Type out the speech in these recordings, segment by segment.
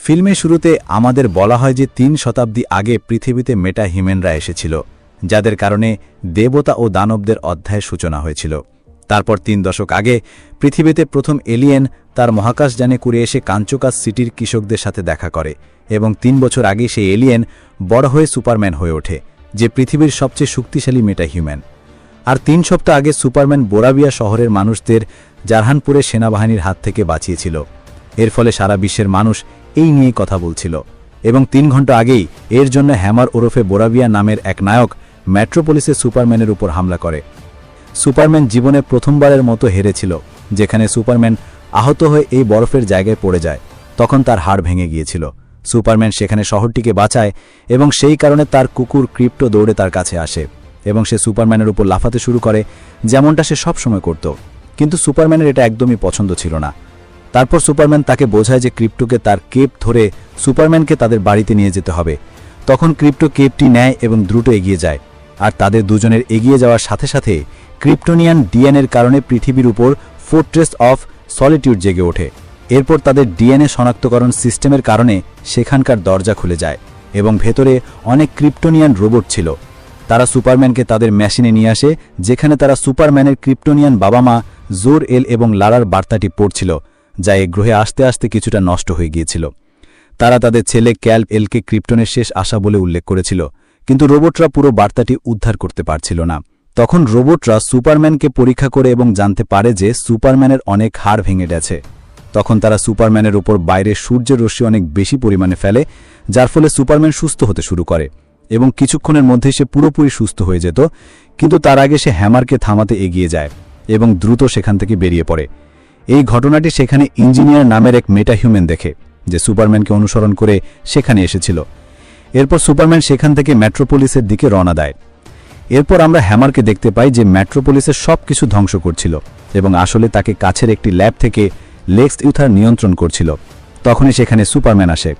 ফিল্মের শুরুতে আমাদের বলা হয় যে ৩ শতাব্দী আগে পৃথিবীতে মেটা হিউম্যানরা এসেছিল, যাদের কারণে দেবতা ও দানবদের অধ্যায়ের সূচনা হয়েছিল। তারপর ৩ দশক আগে পৃথিবীতে প্রথম এলিয়েন তার মহাকাশযানে করে এসে কাঞ্চোকাস সিটির কৃষকদের সাথে দেখা করে, এবং ৩ বছর আগে সেই এলিয়েন বড় হয়ে সুপারম্যান হয়ে ওঠে, যে পৃথিবীর সবচেয়ে শক্তিশালী মেটা হিউম্যান। আর ৩ সপ্তাহ আগে সুপারম্যান বোরাবিয়া শহরের মানুষদের জারহানপুরের সেনাবাহিনীর হাত থেকে বাঁচিয়েছিল। এর ফলে সারা বিশ্বের মানুষ এই নিয়ে কথা বলছিল, এবং ৩ ঘন্টা আগেই এর জন্য হ্যামার ওরফে বোরাবিয়া নামের এক নায়ক মেট্রোপলিসে সুপারম্যানের উপর হামলা করে। সুপারম্যান জীবনে প্রথমবারের মতো হেরেছিল, যেখানে সুপারম্যান আহত হয়ে এই বরফের জায়গায় পড়ে যায়। তখন তার হাড় ভেঙে গিয়েছিল। সুপারম্যান সেখানে শহরটিকে বাঁচায়, এবং সেই কারণে তার কুকুর ক্রিপ্টো দৌড়ে তার কাছে আসে, এবং সে সুপারম্যানের উপর লাফাতে শুরু করে, যেমনটা সে সবসময় করত। কিন্তু সুপারম্যানের এটা একদমই পছন্দ ছিল না। তারপর সুপারম্যান তাকে বোঝায় যে ক্রিপ্টোকে তার কেপ ধরে সুপারম্যানকে তাদের বাড়িতে নিয়ে যেতে হবে। তখন ক্রিপ্টো কেপটি নেয় এবং দ্রুত এগিয়ে যায়, আর তাদের দুজনের এগিয়ে যাওয়ার সাথে সাথে ক্রিপ্টোনিয়ান ডিএনএর কারণে পৃথিবীর উপর ফোর্ট্রেস অফ সলিটিউড জেগে ওঠে। এরপর তাদের ডিএনএ শনাক্তকরণ সিস্টেমের কারণে সেখানকার দরজা খুলে যায়, এবং ভেতরে অনেক ক্রিপ্টোনিয়ান রোবট ছিল। তারা সুপারম্যানকে তাদের মেশিনে নিয়ে আসে, যেখানে তারা সুপারম্যানের ক্রিপ্টোনিয়ান বাবা মা জোর এল এবং লারার বার্তাটি পড়ছিল, যা এই গ্রহে আসতে আসতে কিছুটা নষ্ট হয়ে গিয়েছিল। তারা তাদের ছেলে ক্যাল্প এলকে ক্রিপ্টনের শেষ আশা বলে উল্লেখ করেছিল, কিন্তু রোবটরা পুরো বার্তাটি উদ্ধার করতে পারছিল না। তখন রোবটরা সুপারম্যানকে পরীক্ষা করে এবং জানতে পারে যে সুপারম্যানের অনেক হাড় ভেঙে গেছে। তখন তারা সুপারম্যানের উপর বাইরে সূর্যের রশ্মি অনেক বেশি পরিমাণে ফেলে, যার ফলে সুপারম্যান সুস্থ হতে শুরু করে, এবং কিছুক্ষণের মধ্যেই সে পুরোপুরি সুস্থ হয়ে যেত। কিন্তু তার আগে সে হ্যামারকে থামাতে এগিয়ে যায় এবং দ্রুত সেখান থেকে বেরিয়ে পড়ে। এই ঘটনাটি সেখানে ইঞ্জিনিয়ার নামের এক মেটা হিউম্যান দেখে, যে সুপারম্যানকে অনুসরণ করে সেখানে এসেছিল। এরপর সুপারম্যান সেখান থেকে মেট্রোপলিসের দিকে রওনা দেয়। এরপর আমরা হ্যামারকে দেখতে পাই যে মেট্রোপলিসের সব কিছু ধ্বংস করছিল, এবং আসলে তাকে কাছের একটি ল্যাব থেকে লেক্স ইউথার নিয়ন্ত্রণ করছিল। তখনই সেখানে সুপারম্যান আসে।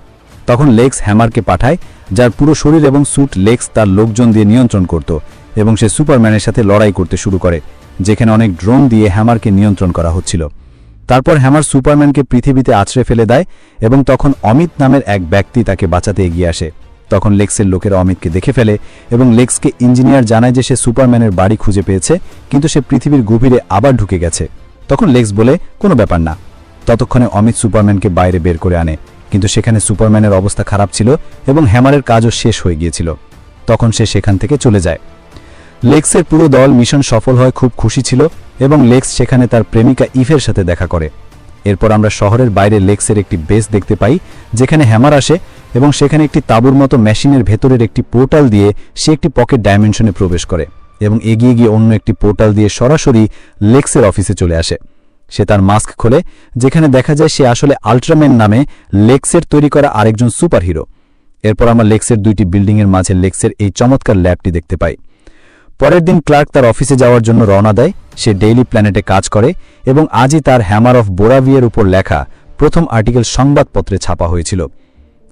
তখন লেক্স হ্যামারকে পাঠায়, যার পুরো শরীর এবং স্যুট লেক্স তার লোকজন দিয়ে নিয়ন্ত্রণ করত, এবং সে সুপারম্যানের সাথে লড়াই করতে শুরু করে, যেখানে অনেক ড্রোন দিয়ে হ্যামারকে নিয়ন্ত্রণ করা হচ্ছিল। তারপর হ্যামার সুপারম্যানকে পৃথিবীতে আছড়ে ফেলে দেয়, এবং তখন অমিত নামের এক ব্যক্তি তাকে বাঁচাতে এগিয়ে আসে। তখন লেক্সের লোকেরা অমিতকে দেখে ফেলে, এবং লেক্সকে ইঞ্জিনিয়ার জানায় যে সে সুপারম্যানের বাড়ি খুঁজে পেয়েছে, কিন্তু সে পৃথিবীর গভীরে আবার ঢুকে গেছে। তখন লেক্স বলে কোনো ব্যাপার না। ততক্ষণে অমিত সুপারম্যানকে বাইরে বের করে আনে, কিন্তু সেখানে সুপারম্যানের অবস্থা খারাপ ছিল, এবং হ্যামারের কাজও শেষ হয়ে গিয়েছিল। তখন সে সেখান থেকে চলে যায়। লেক্সের পুরো দল মিশন সফল হয় খুব খুশি ছিল, এবং লেক্স সেখানে তার প্রেমিকা ইভের সাথে দেখা করে। এরপর আমরা শহরের বাইরে লেক্সের একটি বেস দেখতে পাই, যেখানে হ্যামার আসে, এবং সেখানে একটি তাঁবুর মতো মেশিনের ভেতরের একটি পোর্টাল দিয়ে সে একটি পকেট ডাইমেনশনে প্রবেশ করে, এবং এগিয়ে গিয়ে অন্য একটি পোর্টাল দিয়ে সরাসরি লেক্সের অফিসে চলে আসে। সে তার মাস্ক খোলে, যেখানে দেখা যায় সে আসলে আল্ট্রাম্যান নামে লেক্সের তৈরি করা আরেকজন সুপারহিরো। এরপর আমরা লেক্সের 2টি বিল্ডিংয়ের মাঝে লেক্সের এই চমৎকার ল্যাবটি দেখতে পাই। পরের দিন ক্লার্ক তার অফিসে যাওয়ার জন্য রওনা দেয়। সে ডেইলি প্ল্যানেটে কাজ করে, এবং আজই তার হ্যামার অফ বোরাভিয়ার উপর লেখা প্রথম আর্টিকেল সংবাদপত্রে ছাপা হয়েছিল।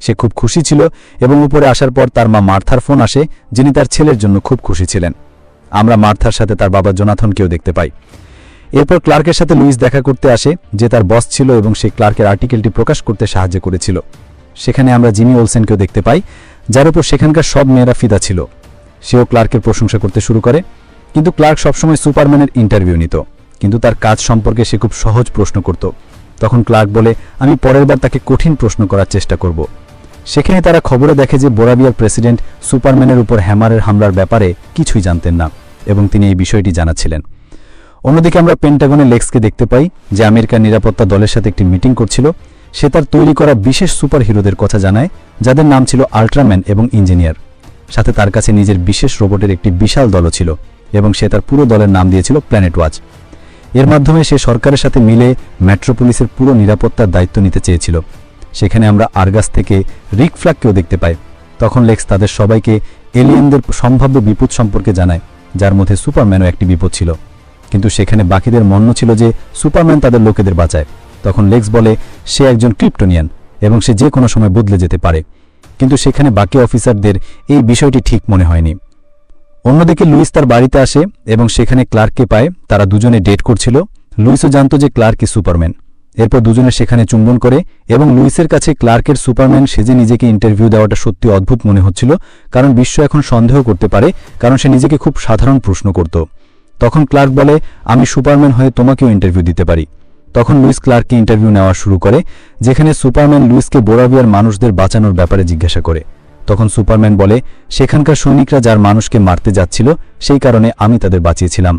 সে খুব খুশি ছিল, এবং উপরে আসার পর তার মা মার্থার ফোন আসে, যিনি তার ছেলের জন্য খুব খুশি ছিলেন। আমরা মার্থার সাথে তার বাবা জোনাথনকেও দেখতে পাই। এরপর ক্লার্কের সাথে লুইস দেখা করতে আসে, যে তার বস ছিল, এবং সে ক্লার্কের আর্টিকেলটি প্রকাশ করতে সাহায্য করেছিল। সেখানে আমরা জিমি ওলসেনকেও দেখতে পাই, যার উপর সেখানকার সব মেয়েরা ফিদা ছিল। সেও ক্লার্কের প্রশংসা করতে শুরু করে, কিন্তু ক্লার্ক সবসময় সুপারম্যানের ইন্টারভিউ নিত, কিন্তু তার কাজ সম্পর্কে সে খুব সহজ প্রশ্ন করত। তখন ক্লার্ক বলে, আমি পরের বার তাকে কঠিন প্রশ্ন করার চেষ্টা করব। সেখানে তারা খবরে দেখে যে বোরাবিয়ার প্রেসিডেন্ট সুপারম্যানের উপর হ্যামারের হামলার ব্যাপারে কিছুই জানতেন না, এবং তিনি এই বিষয়টি জানাচ্ছিলেন। অন্যদিকে আমরা পেন্টাগনে লেক্সকে দেখতে পাই, যে আমেরিকার নিরাপত্তা দলের সাথে একটি মিটিং করছিল। সে তার তৈরি করা বিশেষ সুপার হিরোদের কথা জানায়, যাদের নাম ছিল আল্ট্রাম্যান এবং ইঞ্জিনিয়ার। সাথে তার কাছে নিজের বিশেষ রোবটের একটি বিশাল দলও ছিল, এবং সে তার পুরো দলের নাম দিয়েছিল প্ল্যানেট ওয়াচ। এর মাধ্যমে সে সরকারের সাথে মিলে মেট্রোপলিসের পুরো নিরাপত্তার দায়িত্ব নিতে চেয়েছিল। সেখানে আমরা আর্গাস থেকে রিক ফ্ল্যাগকেও দেখতে পাই। তখন লেক্স তাদের সবাইকে এলিয়েনদের সম্ভাব্য বিপদ সম্পর্কে জানায়, যার মধ্যে সুপারম্যানও একটি বিপদ ছিল। কিন্তু সেখানে বাকিদের মন্য ছিল যে সুপারম্যান তাদের লোকেদের বাঁচায়। তখন লেক্স বলে সে একজন ক্রিপ্টোনিয়ান, এবং সে যে কোনো সময় বদলে যেতে পারে। কিন্তু সেখানে বাকি অফিসারদের এই বিষয়টি ঠিক মনে হয়নি। অন্যদিকে লুইস তার বাড়িতে আসে, এবং সেখানে ক্লার্ককে পায়। তারা দুজনে ডেট করছিল। লুইসও জানত যে ক্লার্কই সুপারম্যান। এরপর দুজনে সেখানে চুম্বন করে এবং লুইসের কাছে ক্লার্কের সুপারম্যান সেজে নিজেকে ইন্টারভিউ দেওয়াটা সত্যি অদ্ভুত মনে হচ্ছিল, কারণ বিশ্ব এখন সন্দেহ করতে পারে, কারণ সে নিজেকে খুব সাধারণ প্রশ্ন করত। তখন ক্লার্ক বলে, আমি সুপারম্যান হয়ে তোমাকেও ইন্টারভিউ দিতে পারি। তখন লুইস ক্লার্ককে ইন্টারভিউ নেওয়া শুরু করে, যেখানে সুপারম্যান লুইসকে বোরাভিয়ার মানুষদের বাঁচানোর ব্যাপারে জিজ্ঞাসা করে। তখন সুপারম্যান বলে, সেখানকার সৈনিকরা যার মানুষকে মারতে যাচ্ছিল সেই কারণে আমি তাদের বাঁচিয়েছিলাম।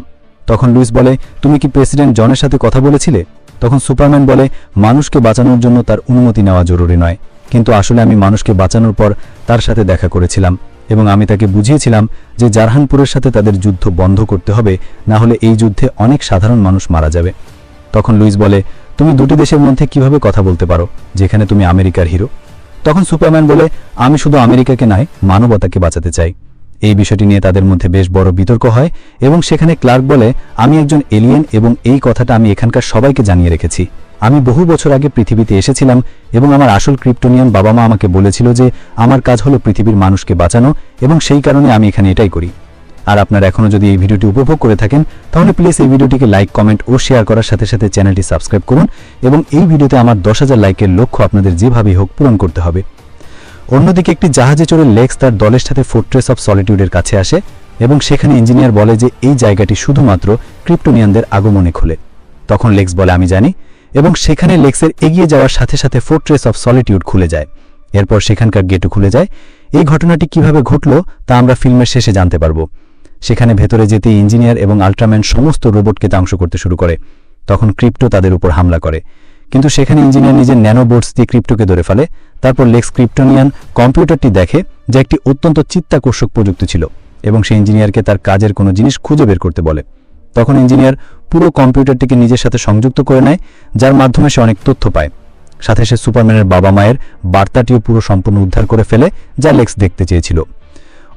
তখন লুইস বলে, তুমি কি প্রেসিডেন্ট জনের সাথে কথা বলেছিলে? তখন সুপারম্যান বলে, মানুষকে বাঁচানোর জন্য তার অনুমতি নেওয়া জরুরি নয়, কিন্তু আসলে আমি মানুষকে বাঁচানোর পর তার সাথে দেখা করেছিলাম এবং আমি তাকে বুঝিয়েছিলাম যে জারহানপুরের সাথে তাদের যুদ্ধ বন্ধ করতে হবে, না হলে এই যুদ্ধে অনেক সাধারণ মানুষ মারা যাবে। তখন লুইস বলে, তুমি দুটি দেশের মধ্যে কিভাবে কথা বলতে পারো যেখানে তুমি আমেরিকার হিরো? তখন সুপারম্যান বলে, আমি শুধু আমেরিকাকে নয়, মানবতাকে বাঁচাতে চাই। এই বিষয়টি নিয়ে তাদের মধ্যে বেশ বড় বিতর্ক হয় এবং সেখানে ক্লার্ক বলে, আমি একজন এলিয়েন এবং এই কথাটা আমি এখানকার সবাইকে জানিয়ে রেখেছি। আমি বহু বছর আগে পৃথিবীতে এসেছিলাম এবং আমার আসল ক্রিপ্টোনিয়ান বাবা মা আমাকে বলেছিল যে আমার কাজ হলো পৃথিবীর মানুষকে বাঁচানো এবং সেই কারণে আমি এখানে এটাই করি। আর আপনারা এখনও যদি এই ভিডিওটি উপভোগ করে থাকেন তাহলে প্লিজ এই ভিডিওটিকে লাইক, কমেন্ট ও শেয়ার করার সাথে সাথে চ্যানেলটি সাবস্ক্রাইব করুন এবং এই ভিডিওতে আমার 10,000 লাইকের লক্ষ্য আপনাদের যেভাবেই হোক পূরণ করতে হবে। অন্যদিকে একটি জাহাজে চড়ে লেক্স তার দলের সাথে ফোর্ট্রেস অফ সলিটিউডের কাছে আসে এবং সেখানে ইঞ্জিনিয়ার বলে যে এই জায়গাটি শুধুমাত্র ক্রিপ্টোনিয়ানদের আগমনে খোলে। তখন লেক্স বলে, আমি জানি, এবং সেখানে লেক্সের এগিয়ে যাওয়ার সাথে সাথে ফোর্ট্রেস অফ সলিটিউড খুলে যায়। এরপর সেখানকার গেটও খুলে যায়। এই ঘটনাটি কিভাবে ঘটল তা আমরা ফিল্মের শেষে জানতে পারব। সেখানে ভেতরে যেতে ইঞ্জিনিয়ার এবং আল্ট্রাম্যান সমস্ত রোবটকে ধ্বংস করতে শুরু করে। তখন ক্রিপ্টো তাদের উপর হামলা করে, কিন্তু সেখানে ইঞ্জিনিয়ার নিজের ন্যানোবোর্ডস দিয়ে ক্রিপ্টোকে ধরে ফেলে। তারপর লেক্স ক্রিপ্টোনিয়ান কম্পিউটারটি দেখে যা একটি অত্যন্ত চিত্তাকর্ষক প্রযুক্তি ছিল এবং সে ইঞ্জিনিয়ারকে তার কাজের কোনো জিনিস খুঁজে বের করতে বলে। তখন ইঞ্জিনিয়ার পুরো কম্পিউটারটিকে নিজের সাথে সংযুক্ত করে নেয়, যার মাধ্যমে সে অনেক তথ্য পায়। সাথে সে সুপারম্যানের বাবা মায়ের বার্তাটিও পুরো সম্পূর্ণ উদ্ধার করে ফেলে, যা লেক্স দেখতে চেয়েছিল।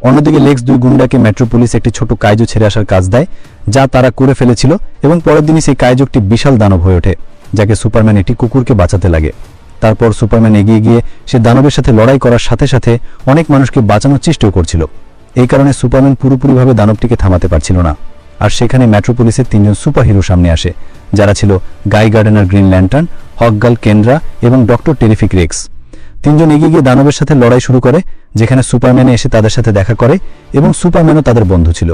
অন্যদিকে লেক্স দুই গুন্ডাকে মেট্রোপলিস একটি ছোট কাইজো ছেড়ে আসার কাজ দেয়, যা তারা করে ফেলেছিল, এবং পরের দিনই সেই কাইজোকটি বিশাল দানব হয়ে ওঠে, যাকে সুপারম্যান একটি কুকুরকে বাঁচাতে লাগে। তারপর সুপারম্যান এগিয়ে গিয়ে সে দানবের সাথে লড়াই করার সাথে সাথে অনেক মানুষকে বাঁচানোর চেষ্টাও করছিল। এই কারণে সুপারম্যান পুরোপুরিভাবে দানবটিকে থামাতে পারছিল না। আর সেখানে মেট্রোপলিসের 3জন সুপারহিরো সামনে আসে, যারা ছিল গাই গার্ডেনার গ্রিন ল্যান্টার্ন, হকগার্ল কেন্দ্রা এবং ডক্টর টেরিফিক রেক্স। 3জন এগিয়ে গিয়ে দানবের সাথে লড়াই শুরু করে, যেখানে সুপারম্যানে এসে তাদের সাথে দেখা করে এবং সুপারম্যানও তাদের বন্ধু ছিল।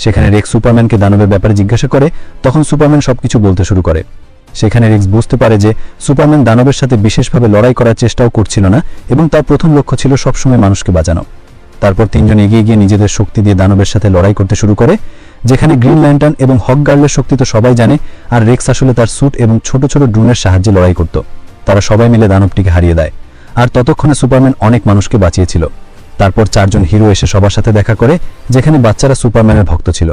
সেখানে রেক্স সুপারম্যানকে দানবের ব্যাপারে জিজ্ঞাসা করে, তখন সুপারম্যান সবকিছু বলতে শুরু করে। সেখানে রেক্স বুঝতে পারে যে সুপারম্যান দানবের সাথে বিশেষভাবে লড়াই করার চেষ্টাও করছিল না এবং তার প্রথম লক্ষ্য ছিল সবসময় মানুষকে বাঁচানো। তারপর 3জন এগিয়ে গিয়ে নিজেদের শক্তি দিয়ে দানবের সাথে লড়াই করতে শুরু করে, যেখানে গ্রিন ল্যান্টার্ন এবং হকগার্লের শক্তি তো সবাই জানে, আর রেক্স আসলে তার স্যুট এবং ছোট ছোট ড্রোনের সাহায্যে লড়াই করত। তারা সবাই মিলে দানবটিকে হারিয়ে দেয়, আর ততক্ষণে সুপারম্যান অনেক মানুষকে বাঁচিয়েছিল। তারপর 4জন হিরো এসে সবার সাথে দেখা করে, যেখানে বাচ্চারা সুপারম্যানের ভক্ত ছিল।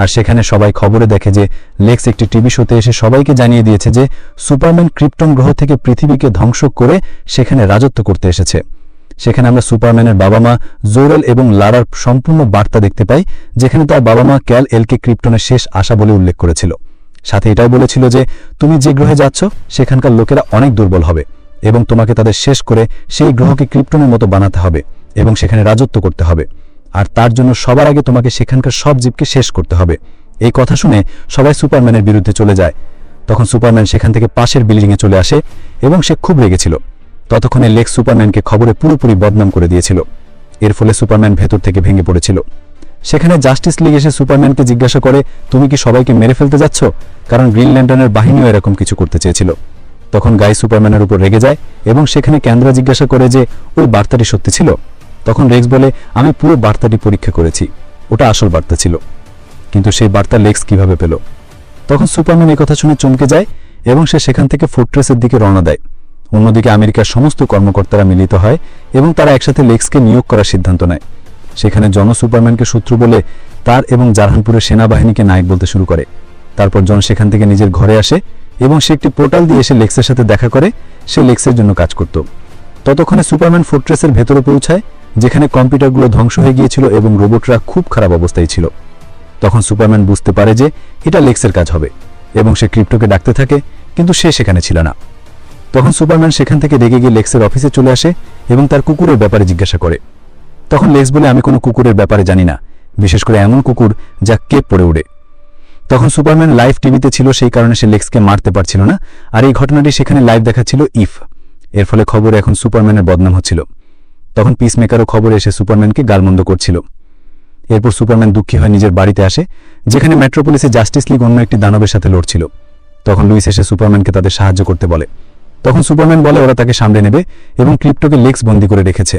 আর সেখানে সবাই খবরে দেখে যে লেক্স একটি টিভি শোতে এসে সবাইকে জানিয়ে দিয়েছে যে সুপারম্যান ক্রিপ্টন গ্রহ থেকে পৃথিবীকে ধ্বংস করে সেখানে রাজত্ব করতে এসেছে। সেখানে আমরা সুপারম্যানের বাবা মা জোরেল এবং লারার সম্পূর্ণ বার্তা দেখতে পাই, যেখানে তার বাবা মা ক্যাল এলকে ক্রিপ্টনের শেষ আশা বলে উল্লেখ করেছিল। সাথে এটাও বলেছিল যে তুমি যে গ্রহে যাচ্ছ সেখানকার লোকেরা অনেক দুর্বল হবে এবং তোমাকে তাদের শেষ করে সেই গ্রহকে ক্রিপ্টনের মতো বানাতে হবে এবং সেখানে রাজত্ব করতে হবে, আর তার জন্য সবার আগে তোমাকে সেখানকার সব জীবকে শেষ করতে হবে। এই কথা শুনে সবাই সুপারম্যানের বিরুদ্ধে চলে যায়। তখন সুপারম্যান সেখান থেকে পাশের বিল্ডিংয়ে চলে আসে এবং সে খুব রেগেছিল। ততক্ষণে লেক্স সুপারম্যানকে খবরে পুরোপুরি বদনাম করে দিয়েছিল। এর ফলে সুপারম্যান ভেতর থেকে ভেঙে পড়েছিল। সেখানে জাস্টিস লিগ এসে সুপারম্যানকে জিজ্ঞাসা করে, তুমি কি সবাইকে মেরে ফেলতে যাচ্ছ? কারণ গ্রিন ল্যান্টার্নের বাহিনীও এরকম কিছু করতে চেয়েছিল। তখন গাই সুপারম্যানের উপর রেগে যায় এবং সেখানে কেন্দ্রা জিজ্ঞাসা করে যে ওই বার্তাটি সত্যি ছিল। তখন রেক্স বলে, আমি পুরো বার্তাটি পরীক্ষা করেছি, ওটা আসল বার্তা ছিল। কিন্তু সেই বার্তা লেক্স কিভাবে পেল? তখন সুপারম্যান এই কথা শুনে চমকে যায় এবং সে সেখান থেকে ফোর্ট্রেসের দিকে রওনা দেয়। অন্যদিকে আমেরিকার সমস্ত কর্মকর্তারা মিলিত হয় এবং তারা একসাথে লেক্সকে নিয়োগ করার সিদ্ধান্ত নেয়। সেখানে জন সুপারম্যানকে শত্রু বলে তার এবং জারহানপুরের সেনাবাহিনীকে নায়ক বলতে শুরু করে। তারপর জন সেখান থেকে নিজের ঘরে আসে এবং সে একটি পোর্টাল দিয়ে এসে লেক্সের সাথে দেখা করে। সে লেক্সের জন্য কাজ করত। ততক্ষণে সুপারম্যান ফোর্ট্রেসের ভেতরে পৌঁছায়, যেখানে কম্পিউটারগুলো ধ্বংস হয়ে গিয়েছিল এবং রোবটরা খুব খারাপ অবস্থায় ছিল। তখন সুপারম্যান বুঝতে পারে যে এটা লেক্সের কাজ হবে এবং সে ক্রিপ্টোকে ডাকতে থাকে, কিন্তু সে সেখানে ছিল না। তখন সুপারম্যান সেখান থেকে রেগে গিয়ে লেক্সের অফিসে চলে আসে এবং তার কুকুরের ব্যাপারে জিজ্ঞাসা করে। তখন লেক্স বলে, আমি কোনো কুকুরের ব্যাপারে জানি না, বিশেষ করে এমন কুকুর যা কেপ পরে উড়ে। তখন সুপারম্যান লাইভ টিভিতে ছিল, সেই কারণে সে লেক্সকে মারতে পারছিল না, আর এই ঘটনাটি সেখানে লাইভ দেখাচ্ছিল ইভ। এর ফলে খবরে এখন সুপারম্যানের বদনাম হচ্ছিল। তখন পিসমেকারও খবরে এসে সুপারম্যানকে গালমন্দ করছিল। এরপর সুপারম্যান দুঃখী হয়ে নিজের বাড়িতে আসে, যেখানে মেট্রোপলিসে জাস্টিস লীগ অন্য একটি দানবের সাথে লড়ছিল। তখন লুইস এসে সুপারম্যানকে তাদের সাহায্য করতে বলে। তখন সুপারম্যান বলে ওরা তাকে সামলে নেবে এবং ক্রিপ্টোকে লেক্স বন্দী করে রেখেছে।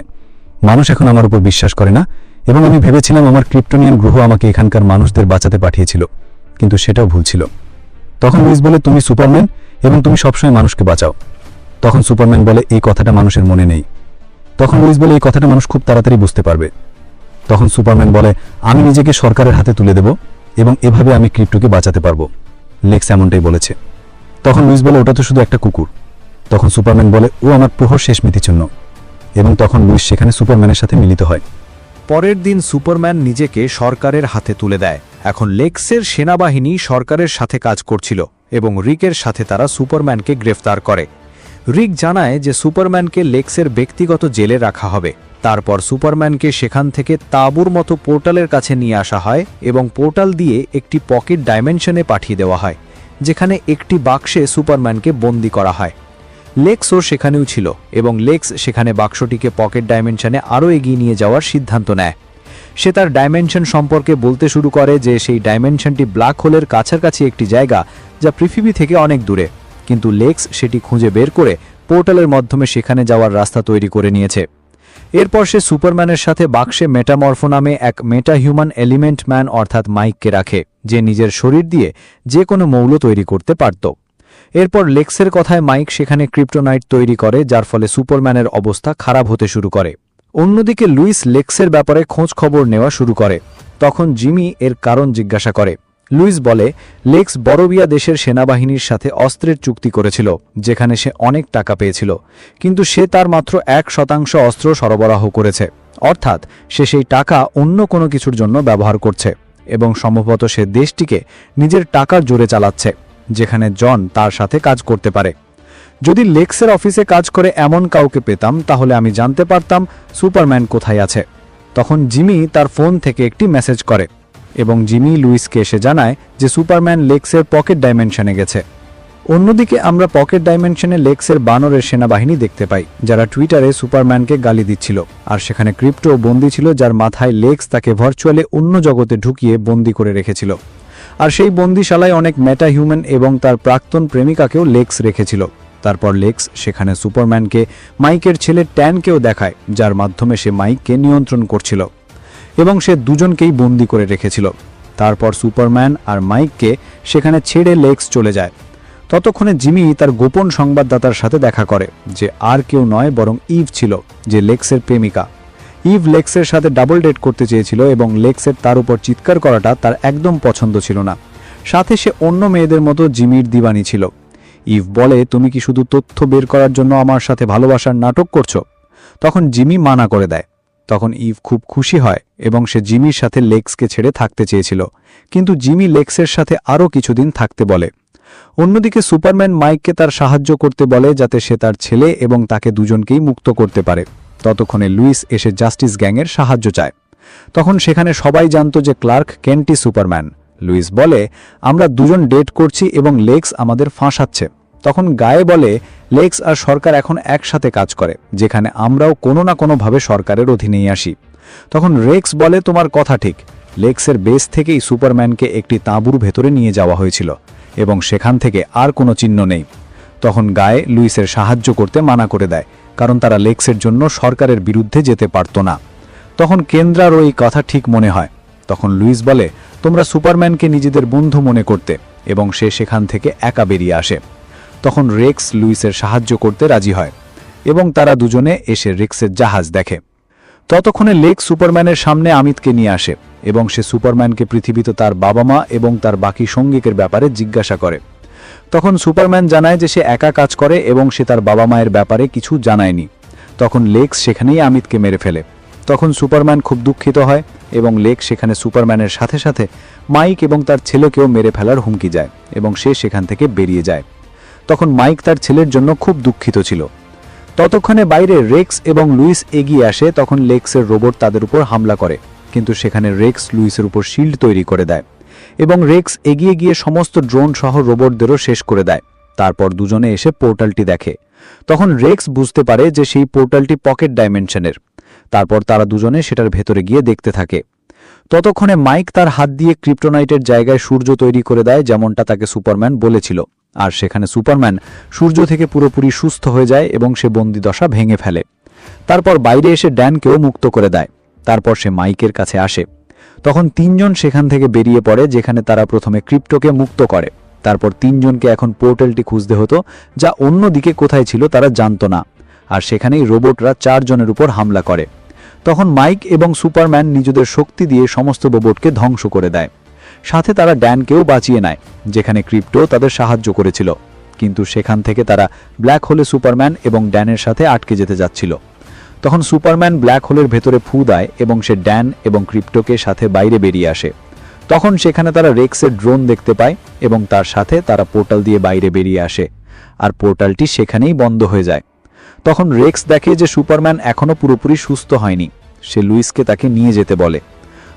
মানুষ এখন আমার উপর বিশ্বাস করে না, এবং আমি ভেবেছিলাম আমার ক্রিপ্টোনিয়ান গ্রহ আমাকে এখানকার মানুষদের বাঁচাতে পাঠিয়েছিল, কিন্তু সেটাও ভুল ছিল। তখন লুইস বলে তুমি সুপারম্যান এবং তুমি সবসময় মানুষকে বাঁচাও। তখন সুপারম্যান বলে এই কথাটা মানুষের মনে নেই। তখন লুইস বলে এই কথাটা মানুষ খুব তাড়াতাড়ি বুঝতে পারবে। তখন সুপারম্যান বলে আমি নিজেকে সরকারের হাতে তুলে দেব এবং এভাবে আমি ক্রিপ্টোকে বাঁচাতে পারবো। লেক্স এমনটাই বলেছে। তখন লুইস বলে ওটা তো শুধু একটা কুকুর। তখন সুপারম্যান বলে ও আমার প্রহর শেষ স্মৃতিচিহ্ন, এবং তখন লুইস সেখানে সুপারম্যানের সাথে মিলিত হয়। পরের দিন সুপারম্যান নিজেকে সরকারের হাতে তুলে দেয়। এখন লেক্সের সেনাবাহিনী সরকারের সাথে কাজ করছিল এবং রিকের সাথে তারা সুপারম্যানকে গ্রেফতার করে। রিক জানায় যে সুপারম্যানকে লেক্সের ব্যক্তিগত জেলে রাখা হবে। তারপর সুপারম্যানকে সেখান থেকে তাঁবুর মতো পোর্টালের কাছে নিয়ে আসা হয় এবং পোর্টাল দিয়ে একটি পকেট ডাইমেনশনে পাঠিয়ে দেওয়া হয়, যেখানে একটি বাক্সে সুপারম্যানকে বন্দী করা হয়। লেক্সও সেখানেও ছিল এবং লেক্স সেখানে বাক্সটিকে পকেট ডাইমেনশনে আরও এগিয়ে নিয়ে যাওয়ার সিদ্ধান্ত নেয়। সে তার ডাইমেনশন সম্পর্কে বলতে শুরু করে যে সেই ডাইমেনশনটি ব্ল্যাক হোলের কাছাকাছি একটি জায়গা, যা পৃথিবী থেকে অনেক দূরে, কিন্তু লেক্স সেটি খুঁজে বের করে পোর্টালের মাধ্যমে সেখানে যাওয়ার রাস্তা তৈরি করে নিয়েছে। এরপর সে সুপারম্যানের সাথে বাক্সে মেটামরফো নামে এক মেটা হিউম্যান এলিমেন্ট ম্যান অর্থাৎ মাইককে রাখে, যে নিজের শরীর দিয়ে যে কোনো মৌল তৈরি করতে পারত। এরপর লেক্সের কথায় মাইক সেখানে ক্রিপ্টোনাইট তৈরি করে, যার ফলে সুপারম্যানের অবস্থা খারাপ হতে শুরু করে। অন্যদিকে লুইস লেক্সের ব্যাপারে খোঁজ খবর নেওয়া শুরু করে। তখন জিমি এর কারণ জিজ্ঞাসা করে। লুইস বলে লেক্স বড়বিয়া দেশের সেনাবাহিনীর সাথে অস্ত্রের চুক্তি করেছিল, যেখানে সে অনেক টাকা পেয়েছিল, কিন্তু সে তার মাত্র 1% অস্ত্র সরবরাহ করেছে, অর্থাৎ সে সেই টাকা অন্য কোনো কিছুর জন্য ব্যবহার করছে এবং সম্ভবত সে দেশটিকে নিজের টাকার জোরে চালাচ্ছে, যেখানে জন তার সাথে কাজ করতে পারে। যদি লেক্সের অফিসে কাজ করে এমন কাউকে পেতাম তাহলে আমি জানতে পারতাম সুপারম্যান কোথায় আছে। তখন জিমি তার ফোন থেকে একটি মেসেজ করে এবং জিমি লুইসকে এসে জানায় যে সুপারম্যান লেক্সের পকেট ডাইমেনশনে গেছে। অন্যদিকে আমরা পকেট ডাইমেনশনে লেক্সের বানরের সেনাবাহিনী দেখতে পাই, যারা টুইটারে সুপারম্যানকে গালি দিচ্ছিল, আর সেখানে ক্রিপ্টো বন্দী ছিল, যার মাথায় লেক্স তাকে ভার্চুয়ালি অন্য জগতে ঢুকিয়ে বন্দী করে রেখেছিল। আর সেই বন্দিশালায় অনেক মেটা হিউম্যান এবং তার প্রাক্তন প্রেমিকাকেও লেক্স রেখেছিল। তারপর লেক্স সেখানে সুপারম্যানকে মাইকের ছেলে ট্যানকেও দেখায়, যার মাধ্যমে সে মাইককে নিয়ন্ত্রণ করছিল এবং সে দুজনকেই বন্দী করে রেখেছিল। তারপর সুপারম্যান আর মাইককে সেখানে ছেড়ে লেক্স চলে যায়। ততক্ষণে জিমি তার গোপন সংবাদদাতার সাথে দেখা করে, যে আর কেউ নয় বরং ইভ ছিল, যে লেক্সের প্রেমিকা। ইভ লেক্সের সাথে ডাবল ডেট করতে চেয়েছিল এবং লেক্সের তার উপর চিৎকার করাটা তার একদম পছন্দ ছিল না। সাথে সে অন্য মেয়েদের মতো জিমির দিওয়ানি ছিল। ইভ বলে তুমি কি শুধু তথ্য বের করার জন্য আমার সাথে ভালোবাসার নাটক করছো? তখন জিমি মানা করে দেয়। তখন ইভ খুব খুশি হয় এবং সে জিমির সাথে লেক্সকে ছেড়ে থাকতে চেয়েছিল, কিন্তু জিমি লেক্সের সাথে আরও কিছুদিন থাকতে বলে। অন্যদিকে সুপারম্যান মাইককে তার সাহায্য করতে বলে, যাতে সে তার ছেলে এবং তাকে দুজনকেই মুক্ত করতে পারে। ততক্ষণে লুইস এসে জাস্টিস গ্যাংয়ের সাহায্য চায়। তখন সেখানে সবাই জানত যে ক্লার্ক কেন্টি সুপারম্যান। লুইস বলে আমরা দুজন ডেট করছি এবং লেক্স আমাদের ফাঁসাচ্ছে। তখন গায়ে বলে লেক্স আর সরকার এখন একসাথে কাজ করে, যেখানে আমরাও কোনো না কোনোভাবে সরকারের অধীনেই আসি। তখন রেক্স বলে তোমার কথা ঠিক, লেক্সের বেস থেকেই সুপারম্যানকে একটি তাঁবুর ভেতরে নিয়ে যাওয়া হয়েছিল এবং সেখান থেকে আর কোনো চিহ্ন নেই। তখন গায়ে লুইসের সাহায্য করতে মানা করে দেয়, কারণ তারা লেক্সের জন্য সরকারের বিরুদ্ধে যেতে পারত না। তখন কেন্দ্রারও এই কথা ঠিক মনে হয়। তখন লুইস বলে তোমরা সুপারম্যানকে নিজেদের বন্ধু মনে করতে, এবং সে সেখান থেকে একা বেরিয়ে আসে। তখন রেক্স লুইসের সাহায্য করতে রাজি হয় এবং তারা দুজনে এসে রেক্সের জাহাজ দেখে। ততক্ষণে লেক্স সুপারম্যানের সামনে আমিতকে নিয়ে আসে এবং সে সুপারম্যানকে পৃথিবীতে তার বাবা মা এবং তার বাকি সঙ্গীকের ব্যাপারে জিজ্ঞাসা করে। তখন সুপারম্যান জানায় যে সে একা কাজ করে এবং সে তার বাবা মায়ের ব্যাপারে কিছু জানায়নি। তখন লেক্স সেখানেই আমিতকে মেরে ফেলে। তখন সুপারম্যান খুব দুঃখিত হয় এবং লেক্স সেখানে সুপারম্যানের সাথে সাথে মাইক এবং তার ছেলেকেও মেরে ফেলার হুমকি যায় এবং সে সেখান থেকে বেরিয়ে যায়। তখন মাইক তার ছেলের জন্য খুব দুঃখিত ছিল। ততক্ষণে বাইরে রেক্স এবং লুইস এগিয়ে আসে। তখন লেক্সের রোবট তাদের উপর হামলা করে, কিন্তু সেখানে রেক্স লুইসের উপর শিল্ড তৈরি করে দেয় এবং রেক্স এগিয়ে গিয়ে সমস্ত ড্রোন সহ রোবটদেরও শেষ করে দেয়। তারপর দুজনে এসে পোর্টালটি দেখে। তখন রেক্স বুঝতে পারে যে সেই পোর্টালটি পকেট ডাইমেনশনের। তারপর তারা দুজনে সেটার ভেতরে গিয়ে দেখতে থাকে। ততক্ষণে মাইক তার হাত দিয়ে ক্রিপ্টোনাইটের জায়গায় সূর্য তৈরি করে দেয়, যেমনটা তাকে সুপারম্যান বলেছিল। আর সেখানে সুপারম্যান সূর্য থেকে পুরোপুরি সুস্থ হয়ে যায় এবং সে বন্দিদশা ভেঙে ফেলে। তারপর বাইরে এসে ড্যানকেও মুক্ত করে দেয়। তারপর সে মাইকের কাছে আসে। তখন তিনজন সেখান থেকে বেরিয়ে পড়ে, যেখানে তারা প্রথমে ক্রিপ্টোকে মুক্ত করে। তারপর তিনজনকে এখন পোর্টালটি খুঁজতে হতো, যা অন্যদিকে কোথায় ছিল তারা জানত না। আর সেখানেই রোবটরা 4 জনের উপর হামলা করে। তখন মাইক এবং সুপারম্যান নিজেদের শক্তি দিয়ে সমস্ত রোবটকে ধ্বংস করে দেয়। সাথে তারা ড্যানকেও বাঁচিয়ে নেয়, যেখানে ক্রিপ্টো তাদের সাহায্য করেছিল। কিন্তু সেখান থেকে তারা ব্ল্যাক হোলে সুপারম্যান এবং ড্যানের সাথে আটকে যেতে যাচ্ছিল। তখন সুপারম্যান ব্ল্যাক হোলের ভেতরে ফু দেয় এবং সে ড্যান এবং ক্রিপ্টোকে সাথে বাইরে বেরিয়ে আসে। তখন সেখানে তারা রেক্সের ড্রোন দেখতে পায় এবং তার সাথে তারা পোর্টাল দিয়ে বাইরে বেরিয়ে আসে। আর পোর্টালটি সেখানেই বন্ধ হয়ে যায়। তখন রেক্স দেখে যে সুপারম্যান এখনও পুরোপুরি সুস্থ হয়নি। সে লুইসকে তাকে নিয়ে যেতে বলে।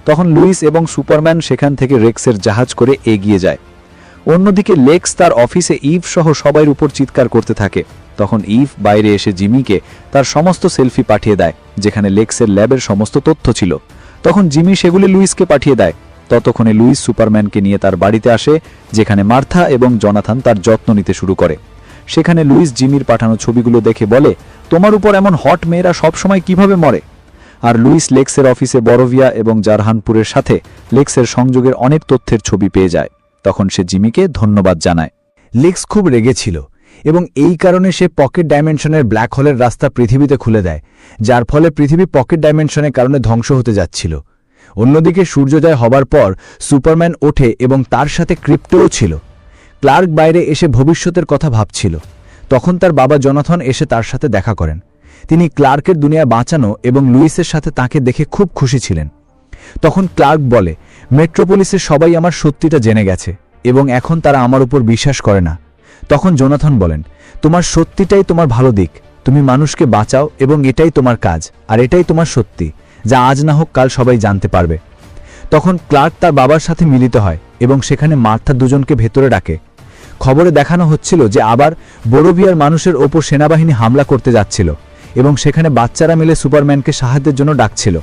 তখন লুইস এবং সুপারম্যান সেখান থেকে রেক্সের জাহাজ করে এগিয়ে যায়। অন্যদিকে লেক্স তার অফিসে ইভ সহ সবার উপর চিৎকার করতে থাকে। তখন ইভ বাইরে এসে জিমিকে তার সমস্ত সেলফি পাঠিয়ে দেয়, যেখানে লেক্সের ল্যাবের সমস্ত তথ্য ছিল। তখন জিমি সেগুলি লুইসকে পাঠিয়ে দেয়। ততক্ষণে লুইস সুপারম্যানকে নিয়ে তার বাড়িতে আসে, যেখানে মার্থা এবং জনাথন তার যত্ন নিতে শুরু করে। সেখানে লুইস জিমির পাঠানো ছবিগুলো দেখে বলে, তোমার উপর এমন হট মেয়েরা সবসময় কিভাবে মরে? আর লুইস লেক্সের অফিসে বরোভিয়া এবং জারহানপুরের সাথে লেক্সের সংযোগের অনেক তথ্যের ছবি পেয়ে যায়। তখন সে জিমিকে ধন্যবাদ জানায়। লেক্স খুব রেগেছিল এবং এই কারণে সে পকেট ডাইমেনশনের ব্ল্যাক হোলের রাস্তা পৃথিবীতে খুলে দেয়, যার ফলে পৃথিবী পকেট ডাইমেনশনের কারণে ধ্বংস হতে যাচ্ছিল। অন্যদিকে সূর্যোদয় হবার পর সুপারম্যান ওঠে এবং তার সাথে ক্রিপ্টোও ছিল। ক্লার্ক বাইরে এসে ভবিষ্যতের কথা ভাবছিল। তখন তার বাবা জনাথন এসে তার সাথে দেখা করেন। তিনি ক্লার্কের দুনিয়া বাঁচানো এবং লুইসের সাথে তাকে দেখে খুব খুশি ছিলেন। তখন ক্লার্ক বলে, মেট্রোপলিসের সবাই আমার সত্যিটা জেনে গেছে এবং এখন তারা আমার উপর বিশ্বাস করে না। তখন জোনাথন বলেন, তোমার সত্যিটাই তোমার ভালো দিক। তুমি মানুষকে বাঁচাও এবং এটাই তোমার কাজ, আর এটাই তোমার সত্যি, যা আজ না হোক কাল সবাই জানতে পারবে। তখন ক্লার্ক তার বাবার সাথে মিলিত হয় এবং সেখানে মার্থা দুজনকে ভেতরে ডাকে। খবরে দেখানো হচ্ছিল যে আবার বরোভিয়ার মানুষের ওপর সেনাবাহিনী হামলা করতে যাচ্ছিল এবং সেখানে বাচ্চারা মিলে সুপারম্যানকে সাহায্যের জন্য ডাকছিল।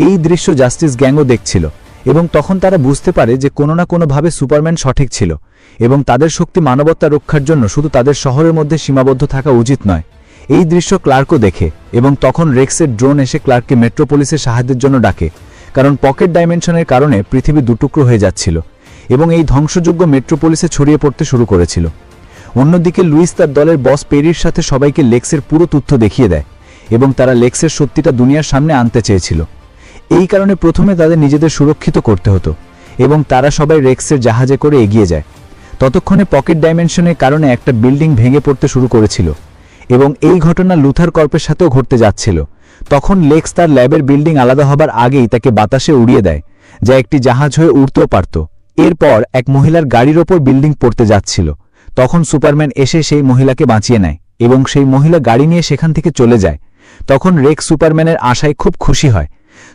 এই দৃশ্য জাস্টিস গ্যাংও দেখছিল এবং তখন তারা বুঝতে পারে যে কোনো না কোনোভাবে সুপারম্যান সঠিক ছিল এবং তাদের শক্তি মানবতা রক্ষার জন্য শুধু তাদের শহরের মধ্যে সীমাবদ্ধ থাকা উচিত নয়। এই দৃশ্য ক্লার্কও দেখে এবং তখন রেক্সের ড্রোন এসে ক্লার্ককে মেট্রোপলিসের সাহায্যের জন্য ডাকে, কারণ পকেট ডাইমেনশনের কারণে পৃথিবী দুটুকরো হয়ে যাচ্ছিল এবং এই ধ্বংসযোগ্য মেট্রোপলিসে ছড়িয়ে পড়তে শুরু করেছিল। অন্যদিকে লুইস তার দলের বস পেরির সাথে সবাইকে লেক্সের পুরো তথ্য দেখিয়ে দেয় এবং তারা লেক্সের সত্যিটা দুনিয়ার সামনে আনতে চেয়েছিল। এই কারণে প্রথমে তাদের নিজেদের সুরক্ষিত করতে হতো এবং তারা সবাই রেক্সের জাহাজে করে এগিয়ে যায়। ততক্ষণে পকেট ডাইমেনশনের কারণে একটা বিল্ডিং ভেঙে পড়তে শুরু করেছিল এবং এই ঘটনা লুথার কর্পের সাথেও ঘটতে যাচ্ছিল। তখন লেক্স তার ল্যাবের বিল্ডিং আলাদা হবার আগেই তাকে বাতাসে উড়িয়ে দেয়, যা একটি জাহাজ হয়ে উড়তেও পারত। এরপর এক মহিলার গাড়ির ওপর বিল্ডিং পড়তে যাচ্ছিল। তখন সুপারম্যান এসে সেই মহিলাকে বাঁচিয়ে নেয় এবং সেই মহিলা গাড়ি নিয়ে সেখান থেকে চলে যায়। তখন রেক্স সুপারম্যানের আশায় খুব খুশি হয়।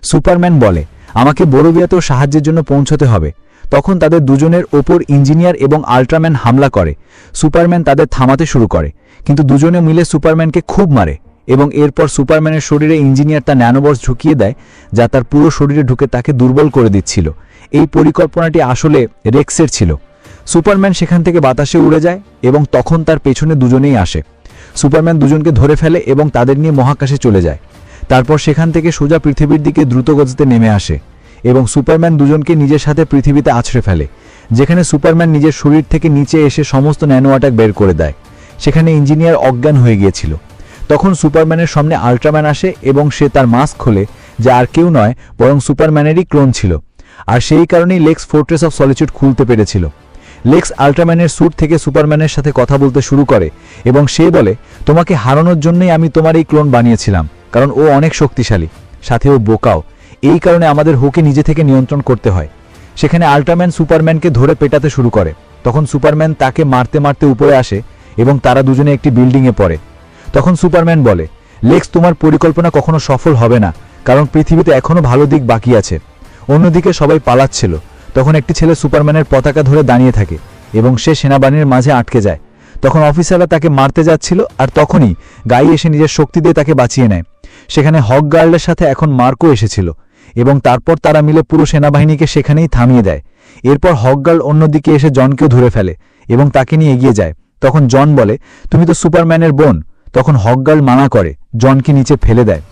সুপারম্যান বলে, আমাকে বরোভিয়াতেও সাহায্যের জন্য পৌঁছতে হবে। তখন তাদের দুজনের ওপর ইঞ্জিনিয়ার এবং আল্ট্রাম্যান হামলা করে। সুপারম্যান তাদের থামাতে শুরু করে, কিন্তু দুজনে মিলে সুপারম্যানকে খুব মারে এবং এরপর সুপারম্যানের শরীরে ইঞ্জিনিয়ার তার ন্যানোবক্স ঢুকিয়ে দেয়, যা তার পুরো শরীরে ঢুকে তাকে দুর্বল করে দিচ্ছিল। এই পরিকল্পনাটি আসলে রেক্সের ছিল। সুপারম্যান সেখান থেকে বাতাসে উড়ে যায় এবং তখন তার পেছনে দুজনেই আসে। সুপারম্যান দুজনকে ধরে ফেলে এবং তাদের নিয়ে মহাকাশে চলে যায়। তারপর সেখান থেকে সোজা পৃথিবীর দিকে দ্রুতগতিতে নেমে আসে এবং সুপারম্যান দুজনকে নিজের সাথে পৃথিবীতে আছড়ে ফেলে, যেখানে সুপারম্যান নিজের শরীর থেকে নিচে এসে সমস্ত ন্যানো অ্যাটাক বের করে দেয়। সেখানে ইঞ্জিনিয়ার অজ্ঞান হয়ে গিয়েছিল। তখন সুপারম্যানের সামনে আল্ট্রাম্যান আসে এবং সে তার মাস্ক খোলে, যা আর কেউ নয় বরং সুপারম্যানেরই ক্লোন ছিল। আর সেই কারণেই লেক্স ফোর্ট্রেস অফ সলিটিউড খুলতে পেরেছিল। লেক্স আল্ট্রাম্যানের স্যুট থেকে সুপারম্যানের সাথে কথা বলতে শুরু করে এবং সে বলে, তোমাকে হারানোর জন্যই আমি তোমার এই ক্লোন বানিয়েছিলাম, কারণ ও অনেক শক্তিশালী, সাথে ও বোকাও। এই কারণে আমাদের হোকে নিজে থেকে নিয়ন্ত্রণ করতে হয়। সেখানে আল্ট্রাম্যান সুপারম্যানকে ধরে পেটাতে শুরু করে। তখন সুপারম্যান তাকে মারতে মারতে উপরে আসে এবং তারা দুজনে একটি বিল্ডিংয়ে পড়ে। তখন সুপারম্যান বলে, লেক্স, তোমার পরিকল্পনা কখনো সফল হবে না, কারণ পৃথিবীতে এখনো ভালো দিক বাকি আছে। অন্যদিকে সবাই পালাচ্ছিল। তখন একটি ছেলে সুপারম্যানের পতাকা ধরে দাঁড়িয়ে থাকে এবং সে সেনাবাহিনীর মাঝে আটকে যায়। তখন অফিসাররা তাকে মারতে যাচ্ছিল, আর তখনই গাই এসে নিজের শক্তি দিয়ে তাকে বাঁচিয়ে নেয়। সেখানে হক গার্লের সাথে এখন মার্কও এসেছিল এবং তারপর তারা মিলে পুরো সেনাবাহিনীকে সেখানেই থামিয়ে দেয়। এরপর হক গার্ল অন্যদিকে এসে জনকেও ধরে ফেলে এবং তাকে নিয়ে এগিয়ে যায়। তখন জন বলে, তুমি তো সুপারম্যানের বোন। তখন হক গার্ল মানা করে, জনকে নিচে ফেলে দেয়।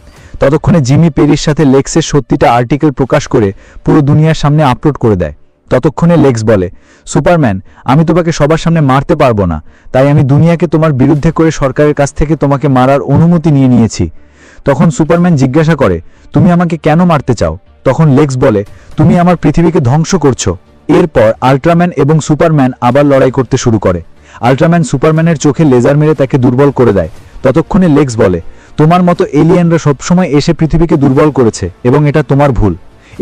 ততক্ষণে জিমি পেরির সাথে লেক্সের সত্যিটা আর্টিকেল প্রকাশ করে পুরো দুনিয়ার সামনে আপলোড করে দেয়। ততক্ষণে লেক্স বলে, সুপারম্যান, আমি তোমাকে সবার সামনে মারতে পারবো না, তাই আমি দুনিয়াকে তোমার বিরুদ্ধে করে সরকারের কাছ থেকে তোমাকে মারার অনুমতি নিয়ে নিয়েছি। তখন সুপারম্যান জিজ্ঞাসা করে, তুমি আমাকে কেন মারতে চাও? তখন লেক্স বলে, তুমি আমার পৃথিবীকে ধ্বংস করছো। এরপর আল্ট্রাম্যান এবং সুপারম্যান আবার লড়াই করতে শুরু করে। আল্ট্রাম্যান সুপারম্যানের চোখে লেজার মেরে তাকে দুর্বল করে দেয়। ততক্ষণে লেক্স বলে, তোমার মতো এলিয়েনরা সবসময় এসে পৃথিবীকে দুর্বল করেছে এবং এটা তোমার ভুল।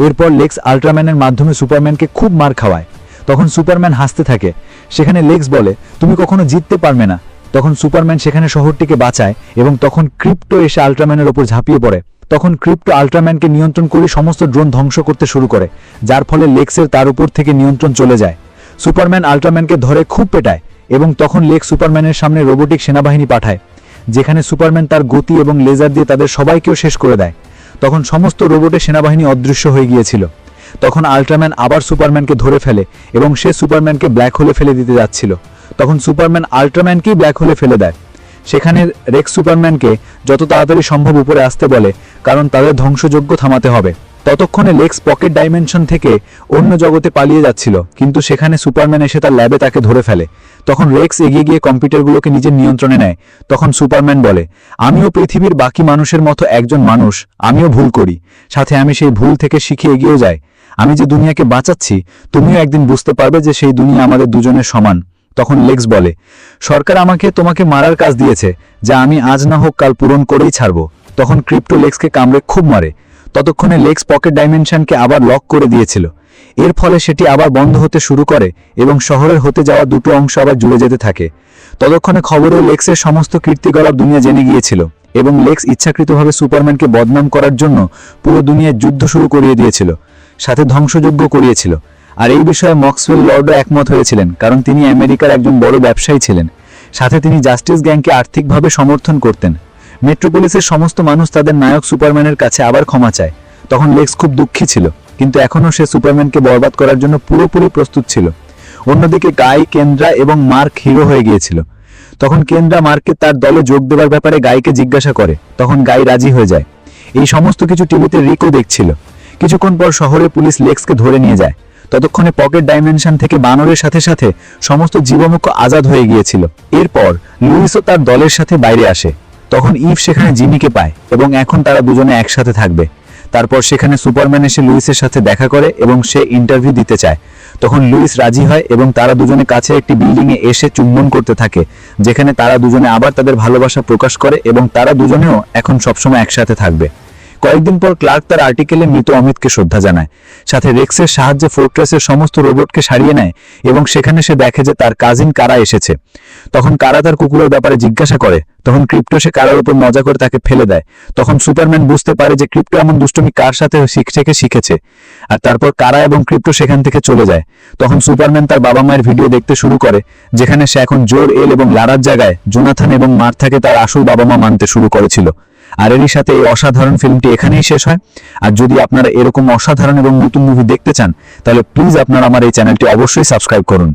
এরপর লেক্স আল্ট্রাম্যানের মাধ্যমে সুপারম্যানকে খুব মার খাওয়ায়। তখন সুপারম্যান হাসতে থাকে। সেখানে লেক্স বলে, তুমি কখনো জিততে পারবে না। তখন সুপারম্যান সেখানে শহরটিকে বাঁচায় এবং তখন ক্রিপ্টো এসে আল্ট্রাম্যানের ওপর ঝাঁপিয়ে পড়ে। তখন ক্রিপ্টো আল্ট্রাম্যানকে নিয়ন্ত্রণ করে সমস্ত ড্রোন ধ্বংস করতে শুরু করে, যার ফলে লেক্সের তার উপর থেকে নিয়ন্ত্রণ চলে যায়। সুপারম্যান আল্ট্রাম্যানকে ধরে খুব পেটায় এবং তখন লেক্স সুপারম্যানের সামনে রোবোটিক সেনাবাহিনী পাঠায়, যেখানে সুপারম্যান তার গতি এবং লেজার দিয়ে তাদের সবাইকেও শেষ করে দেয়। তখন সমস্ত রোবটের সেনাবাহিনী অদৃশ্য হয়ে গিয়েছিল। তখন আল্ট্রাম্যান আবার সুপারম্যানকে ধরে ফেলে এবং সে সুপারম্যানকে ব্ল্যাক হোলে ফেলে দিতে যাচ্ছিল। তখন সুপারম্যান আল্ট্রাম্যানকেই ব্ল্যাক হোলে ফেলে দেয়। সেখানে রেক্স সুপারম্যানকে যত তাড়াতাড়ি সম্ভব উপরে আসতে বলে, কারণ তাদের ধ্বংসযজ্ঞ থামাতে হবে। ততক্ষণে লেক্স পকেট ডাইমেনশন থেকে অন্য জগতে পালিয়ে যাচ্ছিল, কিন্তু সেখানে সুপারম্যান এসে তার ল্যাবে তাকে ধরে ফেলে। তখন রেক্স এগিয়ে গিয়ে কম্পিউটারগুলোকে নিজের নিয়ন্ত্রণে নেয়। তখন সুপারম্যান বলে, আমিও পৃথিবীর বাকি মানুষের মতো একজন মানুষ, আমিও ভুল করি, সাথে আমি সেই ভুল থেকে শিখে এগিয়েও যাই। আমি যে দুনিয়াকে বাঁচাচ্ছি, তুমিও একদিন বুঝতে পারবে যে সেই দুনিয়া আমাদের দুজনের সমান। তখন লেক্স বলে, সরকার আমাকে তোমাকে মারার কাজ দিয়েছে, যা আমি আজ না হোক কাল পূরণ করেই ছাড়ব। তখন ক্রিপ্টো লেক্সকে কামড়ে খুব মারে। ততক্ষণে লেক্স পকেট ডাইমেনশনকে আবার লক করে দিয়েছিল। এর ফলে সেটি আবার বন্ধ হতে শুরু করে এবং শহরের হতে যাওয়া দুটো অংশ আবার জুড়ে যেতে থাকে। ততক্ষণে খবরে লেক্সের সমস্ত কীর্তিকলাপ দুনিয়া জেনে গিয়েছিল এবং লেক্স ইচ্ছাকৃতভাবে সুপারম্যানকে বদনাম করার জন্য পুরো দুনিয়ায় যুদ্ধ শুরু করিয়ে দিয়েছিল, সাথে ধ্বংসযজ্ঞ করিয়েছিল। আর এই বিষয়ে মক্সওয়েল লর্ডও একমত হয়েছিলেন, কারণ তিনি আমেরিকার একজন বড় ব্যবসায়ী ছিলেন। সাথে তিনি জাস্টিস গ্যাংকে আর্থিকভাবে সমর্থন করতেন। মেট্রোপলিসের সমস্ত মানুষ তাদের নায়ক সুপারম্যানের কাছে আবার ক্ষমা চায়। তখন লেক্স খুব দুঃখী ছিল, কিন্তু এখনও সে সুপারম্যানকে বরবাদ করার জন্য পুরোপুরি প্রস্তুত ছিল। অন্যদিকে গাই, কেন্দ্রা এবং মার্ক হিরো হয়ে গিয়েছিল। তখন কেন্দ্রা মার্ককে তার দলে যোগ দেওয়ার ব্যাপারে গাইকে জিজ্ঞাসা করে। তখন গাই রাজি হয়ে যায়। এই সমস্ত কিছু টিভিতে রিকো দেখছিল। কিছুক্ষণ পর শহরে পুলিশ লেক্সকে ধরে নিয়ে যায়। ততক্ষণে পকেট ডাইমেনশন থেকে বানরের সাথে সাথে সমস্ত জীবমুক্ত আজাদ হয়ে গিয়েছিল। এরপর লুইসও তার দলের সাথে বাইরে আসে। তখন ইভ সেখানে জিমিকে পায় এবং এখন তারা দুজনে একসাথে থাকবে। তারপর সেখানে সুপারম্যান এসে লুইসের সাথে দেখা করে এবং সে ইন্টারভিউ দিতে চায়। তখন লুইস রাজি হয় এবং তারা দুজনে কাছে একটি বিল্ডিংয়ে এসে চুম্বন করতে থাকে, যেখানে তারা দুজনে আবার তাদের ভালোবাসা প্রকাশ করে এবং তারা দুজনেও এখন সবসময় একসাথে থাকবে। কয়েকদিন পর ক্লার্ক তার আর্টিকেলে মৃত অমিতকে শ্রদ্ধা জানায়। সাথে রেক্সের সাহায্যে ফোর্ট্রেসের সমস্ত রোবটকে সারিয়ে নেয় এবং সেখানে সে দেখে যে তার কাজিন কারা এসেছে। তখন কারা তার কুকুরের ব্যাপারে জিজ্ঞাসা করে। তখন ক্রিপ্টো সে কারার উপর মজা করে তাকে ফেলে দেয়। তখন সুপারম্যান বুঝতে পারে যে ক্রিপ্টো এমন দুষ্টমি কার সাথে শিখেছে, আর তারপর কারা এবং ক্রিপ্টো সেখান থেকে চলে যায়। তখন সুপারম্যান তার বাবা মায়ের ভিডিও দেখতে শুরু করে, যেখানে সে এখন জোর এল এবং লারার জায়গায় জোনাথন এবং মার্থাকে তার আসল বাবা মা মানতে শুরু করেছিল। আর এরই সাথে এই অসাধারণ ফিল্মটি এখানেই শেষ হয়। আর যদি আপনারা এরকম অসাধারণ এবং নতুন মুভি দেখতে চান, তাহলে প্লিজ আপনারা আমার এই চ্যানেলটি অবশ্যই সাবস্ক্রাইব করুন।